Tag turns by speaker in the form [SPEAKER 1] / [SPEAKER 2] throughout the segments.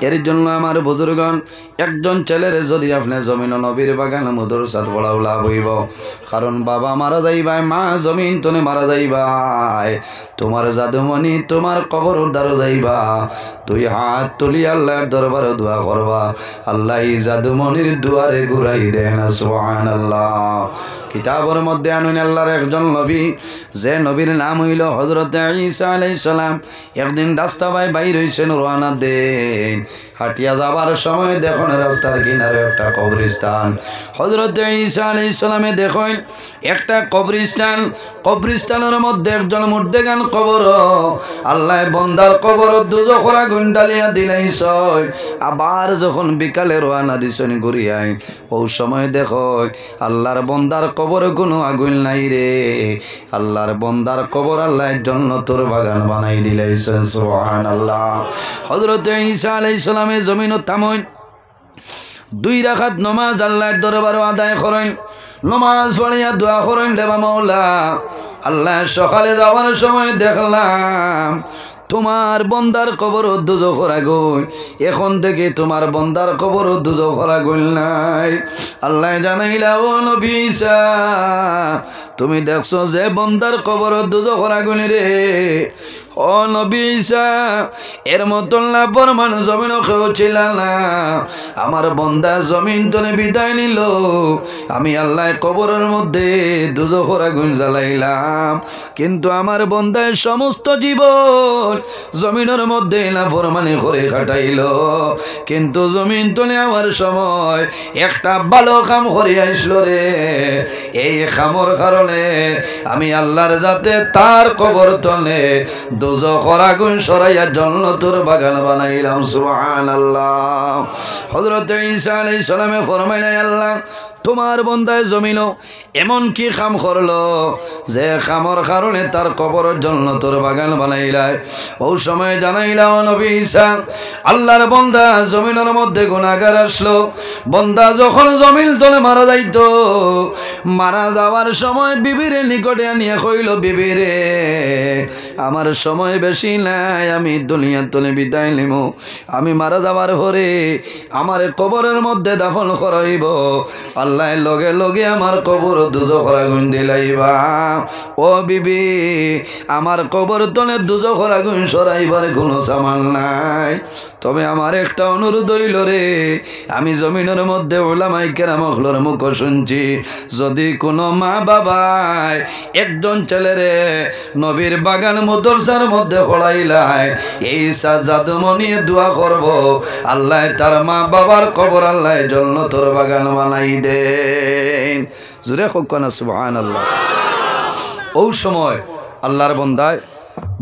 [SPEAKER 1] এর জন্য আমার বুজুর্গণ একজন ছেলের যদি আপনি জমিন নবীর বাগান মাদ্রাসাত পড়াও লাভ হইব। কারণ বাবা মারা যাইবাই, মা জমিন তনে মারা যাইবাই, তোমার জাদুমণি তোমার কবর দ্বারা যাইবা, দুই হাত তুলি আল্লাহর দরবারে দোয়া করবা, আল্লাহ এই জাদুমণির দুয়ারে ঘুরাই দেন। সুবহানাল্লাহ। কিতাবের মধ্যে আনুন আল্লাহর একজন নবী, যে নবীর নাম হইল হযরত ঈসা আলাইহিস সালাম। একদিন রাস্তা বাইর হইছেন, রওনা দেন। হাঁটিয়া যাবার সময় দেখুন রাস্তার কিনারে একটা কবরস্থান। হযরত ঈসা আলাইহিস সালামে দেখুন একটা কবরস্থান, কবরস্থানের মধ্যে একজন মুর্দেগান কবর। আল্লাহ বন্দার কবর দুজখের আগুন ডালিয়া দিলাইছ। আবার যখন বিকালে রওনা দিছেন ঘুরিয়াই, ও সময় দেখো আল্লাহর বন্দার কবর কোনো আগুন নাই রে। আল্লাহর বন্দার কবর আল্লাহর জান্নাতের বাগান বানাই দিলাইছেন। সুবহানাল্লাহ। হযরত ঈসা আলাইহিস সালামে জমিন থামইন, 2 রাকাত নামাজ আল্লাহর দরবারে আদায় করেন। নামাজ পড়িয়া দোয়া করেন, দেবা মাওলা আল্লাহ সকালে যাওয়ার সময় দেখলাম তোমার বন্দার কবর দুজখের আগুন, এখন থেকে তোমার বন্দার কবর দুজখের আগুন নাই। আল্লাহ জানাইলা, ও নবী ঈসা তুমি দেখছো যে বন্দার কবর দুজখের আগুন রে। ও নবী ঈসা এর মতন না প্রমাণ জমিন কেউ ছিল না। আমার বন্দা জমিন তনে বিদায় নিল, আমি আল্লাহ কবরের মধ্যে দুজখের আগুন জ্বালাইলাম, কিন্তু আমার বন্দায় সমস্ত জীবন জমিনের মধ্যে না ফরমানি করে কাটাইল, কিন্তু জমিন তলে আমার সময় একটা ভালো কাম করে আসলো রে। এই কামর কারণে আমি আল্লাহর যাতে তার কবর তলে দুজখের আগুন সরাইয়া জান্নাতের বাগান বানাইলাম। সুবহানাল্লাহ। হযরত ঈসা আলাইহিস সালামে ফরমাইলেন, আল্লাহ তোমার বন্দায় জমিন এমন কি কাম করলো যে কামর কারণে তার কবর জান্নাতের বাগান বানাইলাই। ও সময় জানাইলা, ও নবী ঈসা আল্লাহর বন্দা জমিনের মধ্যে গুনাহগার আসলো। বন্দা যখন জমিন তলে মারা যাইত, মারা যাওয়ার সময় বিবির নিকটে আনিয়া কইল, বিবিরে আমার সময় বেশি নাই, আমি দুনিয়ার তলে বিদায় নিব, আমি মারা যাওয়ার পরে আমার কবরের মধ্যে দাফন করাইব, আল্লাহ লগে লগে আমার কবর দুজখের আগুন দিলাইবা। ও বিবি আমার কবর তলে দুজখের আগুন সরাইবার কোনো সামাল নাই, তবে আমার একটা অনুরোধ হইল রে, আমি জমিনের মধ্যে উলামায়ে কেরামগুলোর মুখ শুনছি, যদি কোনো মা বাবায় একজন ছেলেরে নবীর বাগান মাদ্রাসার মধ্যে পড়াইলাই, এই জাদুমণি দোয়া করব আল্লাহ তার মা বাবার কবর আল্লাহ জান্নাতের বাগান বানাই দেন। জোরে হোক না সুবহানাল্লাহ। ওই সময় আল্লাহর বন্দায়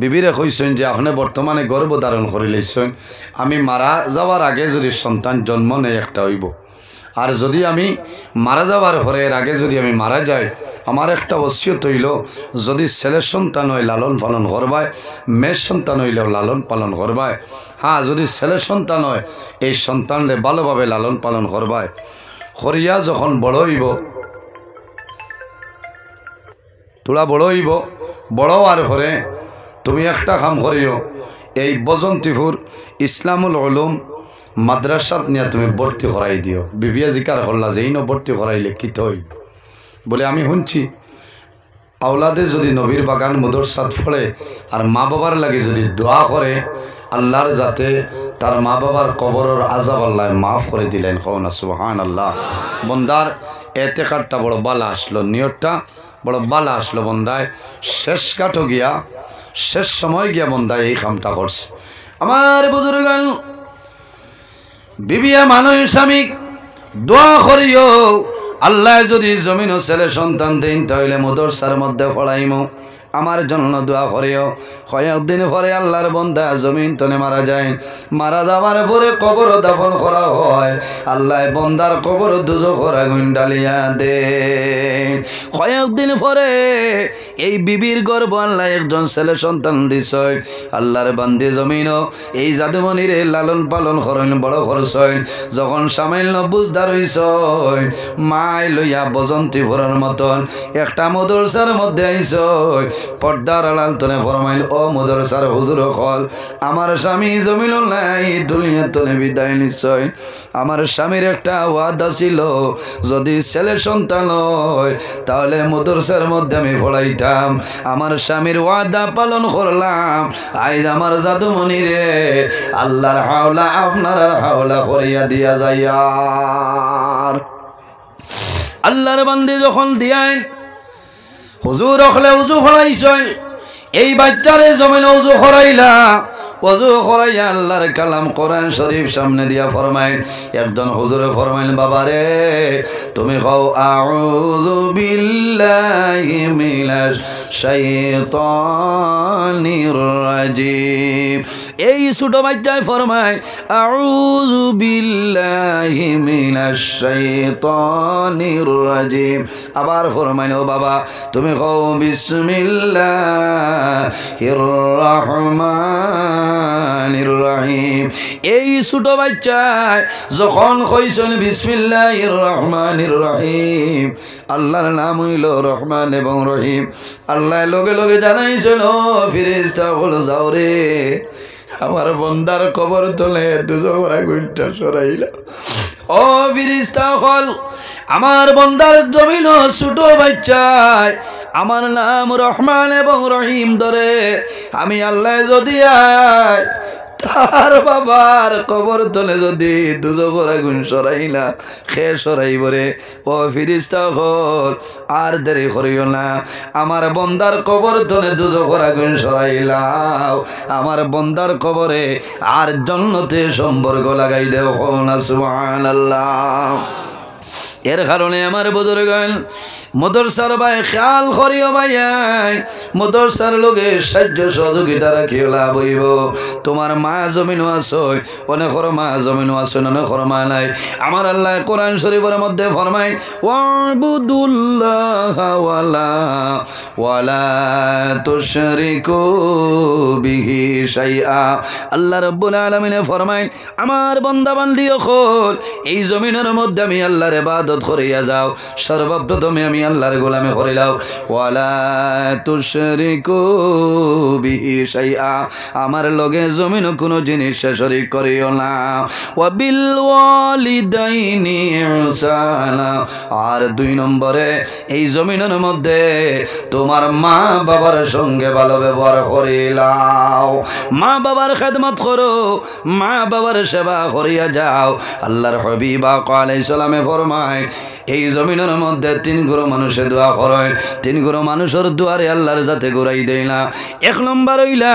[SPEAKER 1] বিবিরে কইছেন যে আপনি বর্তমানে গর্ভ ধারণ করে লইছেন, আমি মারা যাওয়ার আগে যদি সন্তান জন্ম নেয় একটা হইব, আর যদি আমি মারা যাওয়ার পরে এর আগে যদি আমি মারা যাই, আমার একটা ওসিয়ত হইল যদি ছেলের সন্তান হয় লালন পালন করবায়, মেয়ের সন্তান হইলেও লালন পালন করবায়, হ্যাঁ যদি ছেলের সন্তান হয় এই সন্তানরে ভালোভাবে লালন পালন করবায়, করিয়া যখন বড় হইব, তোরা বড় হইব, বড় হওয়ার পরে তুমি একটা কাম করিও, এই বজন্তিপুর ইসলামুল উলুম মাদ্রাসাত নিয়ে তুমি ভর্তি করাই দিও। বিবিয়া জিকার করলা যে এই ভর্তি করাইলে কি তো হইব, বলে আমি শুনছি আওলাদে যদি নবীর বাগান মাদ্রাসাত পড়ে আর মা বাবার লাগে যদি দোয়া করে, আল্লাহর যাতে তার মা বাবার কবরের আযাব আল্লাহ মাফ করে দিলেন। কওনা সুবহানাল্লাহ। বন্দার এতেকারটা বড় বালা আসলো, নিয়তটা বড় বালা আসলো। বন্দায় শেষ কাটো গিয়া, শেষ সময় গিয়া বন্দায় এই কামটা করছে। আমার বুজুর্গান বিবিয়া মানুষ স্বামী দোয়া করিও, আল্লাহ যদি জমিন ছেলে সন্তান দেন তাহলে মাদ্রাসার মধ্যে পড়াইমু, আমার জন্য দোয়া করিও। কয়েকদিন পরে আল্লাহর বন্দা জমিন তলে মারা যায়, মারা যাওয়ার পরে কবর দাফন করা হয়, আল্লাহ বন্দার কবর দুজখের আগুন ডালিয়া দে। কয়েকদিন পরে এই বিবির গর্ভ আল্লাহ একজন ছেলে সন্তান দিছ, আল্লাহর বান্দি জমিনও এই জাদুমণিরে লালন পালন করেন, বড় করছেন। যখন সামান্য বুঝদার হইছ, মায় লইয়া বজন্তিপুরের মতন একটা মাদ্রাসার মধ্যে আইছ, পর্দার আড়াল তনে ফরমাইল ও মাদ্রাসার হুজুর হল আমার স্বামী জমিন নাই দুনিয়া তনে বিদায় নিশ্চয় আমার স্বামীর একটা ওয়াদা ছিল যদি ছেলে সন্তান হয় তাহলে মাদ্রাসার মধ্যে আমি পড়াইতাম আমার স্বামীর ওয়াদা পালন করলাম আজ আমার জাদুমণি রে আল্লাহর হাওলা আপনার হাওলা করিয়া দিয়া যায় আর আল্লাহর বান্দে যখন দিয়াই হুজুর হলে উজু ফলাইছয় এই বাচ্চারে জমিন উজু করাইলা ওযু করাইয়া আল্লাহর কালাম কোরআন শরীফ সামনে দিয়া ফরমাইল একজন হুজুরে ফরমাইল বাবা রে তুমি কও আউযু বিল্লাহি মিনাশ শাইতানির রাজিম এই ছোট বাচ্চায় ফরমায় আউযু বিল্লাহি মিনাশ শাইতানির রাজিম আবার ফরমাইল ও বাবা তুমি কও বিসমিল্লাহির রহমানির রহিম এই ছোট বাচ্চায় যখন কইছেন বিসমিল্লাহির রহমানির রহিম আল্লাহর নাম হইল রহমান এবং রহিম আল্লাহ লগে লগে জানাইছেন ও ফেরেশতা হলো যাও রে আমার বন্দার কবর তলে দুজোরা গুণটা সরাইলা ও ফেরেশতা হল আমার বন্দার জমিন ছোট বাচ্চায় আমার নাম রহমান এবং রহিম ধরে আমি আল্লাহ যদি আয় তার বাবার কবর তলে যদি দুজোর আগুন সরাইলা খে সরাইব রে ও ফেরেশতা হল আর দেরি করিও না আমার বন্দার কবর তলে দুজোর আগুন সরাইলাও আমার বন্দার কবরে আর জান্নাতে সম্পর্ক লাগাই দেও না সুবহানাল্লাহ এর কারণে আমার বুজুর্গ মাদ্রাসার ভাই খেয়াল করিও ভাই মাদ্রাসার লোকে সাহায্য সহযোগিতা রাখিও লাভ হইব তোমার মা জমিনও আছে অনেকর মা জমিনও আছে অনেকর মা নাই আমার আল্লাহ কোরআন শরীফের মধ্যে ফরমায় ওয়াবুদুল্লাহ ওয়ালা তুশরিকু বিহি শাইআ আল্লাহ রাব্বুল আলামিন ফরমায় আমার বান্দা বান্দি হল এই জমিনের মধ্যে আমি আল্লাহর ইবাদত করিয়া যাও সর্বপ্রথমে আমি আল্লাহর গোলামি করিলাও ওয়ালা তুশরিকু বিহি শাইআ আমার লগে জমিন কোনো জিনিস শরীক করিও না ওয়া বিল ওয়ালিদাইনি ইহসানা আর দুই নম্বরে এই জমিনের মধ্যে তোমার মা বাবার সঙ্গে ভালো ব্যবহার করিলাও মা বাবার খেদমত করো মা বাবার সেবা করিয়া যাও আল্লাহর হাবিব আলাইহিস সালামে ফরমায় এই জমিনের মধ্যে তিন গুরু মানুষে দোয়া করেন তিন গুরু মানুষের দুয়ারে আল্লাহর যাতে ঘুরাই দেয় না এক নম্বর হইলা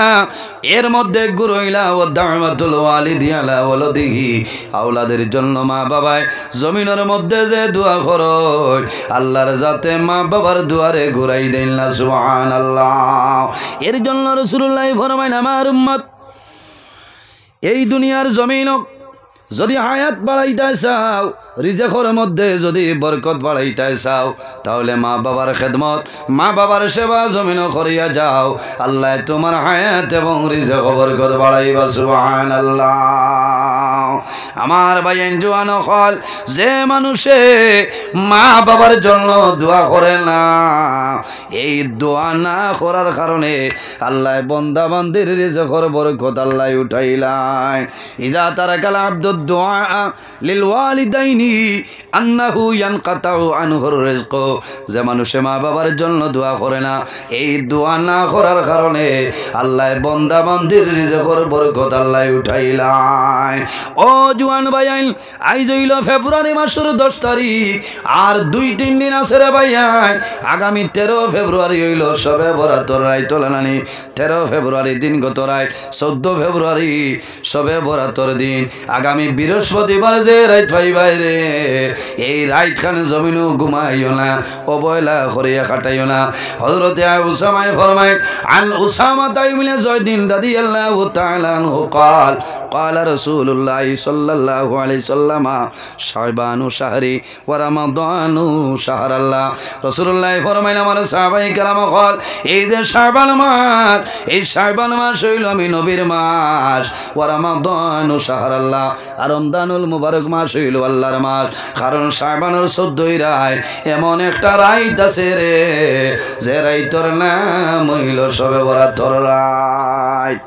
[SPEAKER 1] এর মধ্যে গুরু হইলা ও দাওয়াতুল ওয়ালিদি আলা ওয়ালাদিহি আওলাদের জন্য মা বাবায় জমিনের মধ্যে যে দোয়া করেন আল্লাহর যাতে মা বাবার দুয়ারে ঘুরাই দেয় না সুবহানাল্লাহ এর জন্য রাসূলুল্লাহ ফরমায় আমার উম্মত এই দুনিয়ার জমিন যদি হায়াত বাড়াইতে চাও রিজেকের মধ্যে যদি বরকত বাড়াইতে চাও তাহলে মা বাবার খেদমত মা বাবার সেবা জমিন করিয়া যাও আল্লাহ তোমার হায়াত এবং রিজেক বরকত বাড়াইবা সুবহানাল্লাহ আমার ভাইয়েন জওয়ান হল যে মানুষে মা বাবার জন্য দোয়া করে না এই দোয়া না করার কারণে আল্লাহ বান্দা বান্দির রিজেকের বরকত আল্লাহ উঠাইলাই ইজা তারাকাল আব্দুদ দুআ লিল ওয়ালিদাইনি আন্নাহু ইয়ানকাতাউ আনহুর রিজক যে মানুষে মা বাবার জন্য দোয়া করে না এই দোয়া না করার কারণে আল্লাহ বান্দা বান্দির রিজেকের বরকত আল্লাহ উঠাইলাই ও জওয়ান ভাইয়ান আইজ হইল ফেব্রুয়ারি মাসের 10 তারিখ আর 2-3 দিন আছে রে ভাইয়ান আগামী 13 ফেব্রুয়ারি হইল সবে বরাতর রাত তোলানি 13 ফেব্রুয়ারি দিন গত রাত 14 ফেব্রুয়ারি সবে বরাতর দিন আগামী বৃহস্পতিবার যে রাত পাইবাই রে এই রাত খানে জমিনও ঘুমাইও না অবহেলা করিয়া কাটাইও না হযরতে উসামায় ফরমায় আন উসামা ইবনে যায়দিন রাদিয়াল্লাহু তাআলা আনহু قال قال رسول الله সাল্লাল্লাহু আলাইহি সাল্লামা শাবানু শাহরি ওয়া রমাদানু শাহরাল্লাহ। রাসূলুল্লাহ ফরমাইলেন আমার সাহাবায়ে কেরাম কল এই যে শাবান মাস, এই শাবান মাস হইল আমি নবীর মাস, ওয়া রমাদানু শাহরাল্লাহ, আর রমজানুল মুবারক মাস হইল আল্লাহর মাস। কারণ শাবানের 14 রাত এমন একটা রাত আছে রে, যে রাইতর নাম হইল শবে বরাতর রাত।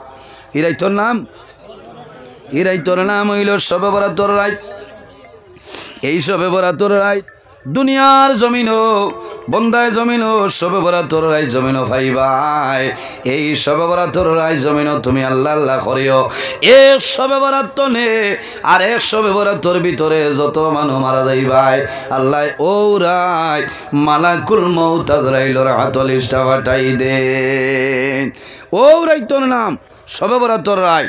[SPEAKER 1] এই রাইতর নাম, এই রাইতর নাম হইল শবে বরাতর রাত। এই শবে বরাতর রাত দুনিয়ার জমিনও বন্দায় জমিনও শবে বরাতর রাত জমিনও ভাইবাই। এই শবে বরাতর রাত জমিনও তুমি আল্লাহ আল্লাহ করিও। এক শবে বরাত নে আর এক শবে বরাতর ভিতরে যত মানুষ মারা যাইবাই আল্লাহ ও রাত মালাকুল মউত আজরাইলের হাতল ইস্টা ফাটাই দেন। ও রাইতর নাম শবে বরাতর রাত।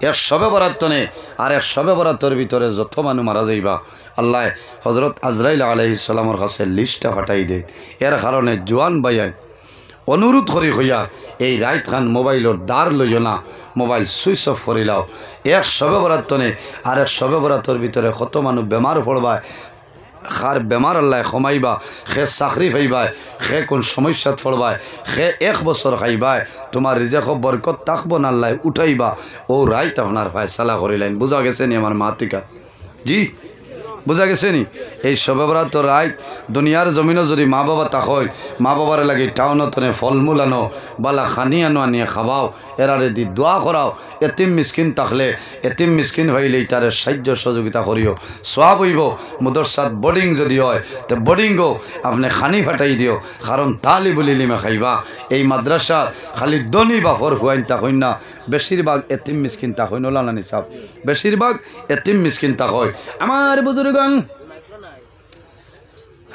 [SPEAKER 1] এক শবে বরাত নে আর এক শবে বরাতর ভিতরে যত মানুষ মারা যাইবা আল্লাহ হযরত আজরাইল আলাইহিস সালামের কাছে লিস্টটা ফাটাই দে। এর কারণে জোয়ান ভাইয়াই অনুরোধ করি হইয়া এই রাইত খান মোবাইলের দ্বার লইও না, মোবাইল সুইচ অফ করে লাও। এক শবে বরাত নে আর এক শবে বরাতর ভিতরে কত মানুষ বেমার পড়বায়, খার বেমার আল্লাহ কমাইবা, সে চাকরি পাইবাই, সে কোন সমস্যাত পড়বায়, সে 1 বছর খাইবায়, তোমার রিজেক বরকত থাকবো না আল্লাহ উঠাইবা। ও রাইত আপনার ফায়সালা করিলেন। বুঝা গেছে নি আমার মাতিকা? জি বুঝা গেছে নি? এই শবে বরাতর রাত দুনিয়ার জমিনও যদি মা বাবা তাকই, মা বাবার লাগে টাউনত ফলমূল আনো, বালা খানি আনো, আনিয়ে খাওয়াও, এরারে দি দোয়া করাও। এতিম মিসকিন থাকলে এতিম মিসকিন হইলেই তার সাহায্য সহযোগিতা করিও, সওয়াব হইব। মুদরসাত বোর্ডিং যদি হয় তো বোর্ডিংও আপনি খানি ফাটাই দিও। কারণ তালিবুল ইলমে খাইবা এই মাদ্রাসা খালি দনি বাফর হুয়াইন তাকই না, বেশিরভাগ এতিম মিসকিন তাকই নোলানি সাহেব, বেশিরভাগ এতিম মিসকিন তাকই। আমার বুজুর্গ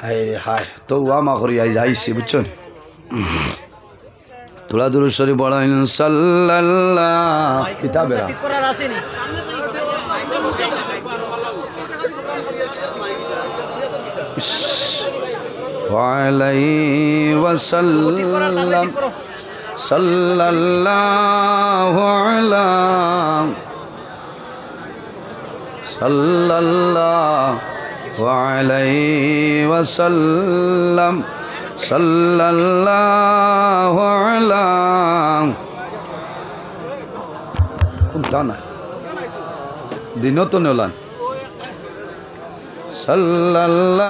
[SPEAKER 1] হায় রে হায় তো আমা করি যাইছি বুঝছো। তোলা দূর সরি বড় সাল্লাল্লাহ কিতাবেরা আলাইহি ওয়াসাল্লাম সাল্লাল্লাহু আলা সাল্লাল্লাহু আলাইহি ওয়াসাল্লাম সাল্লাল্লাহু আলা কোনটা না দিনতো নেলান সাল্লাল্লাহু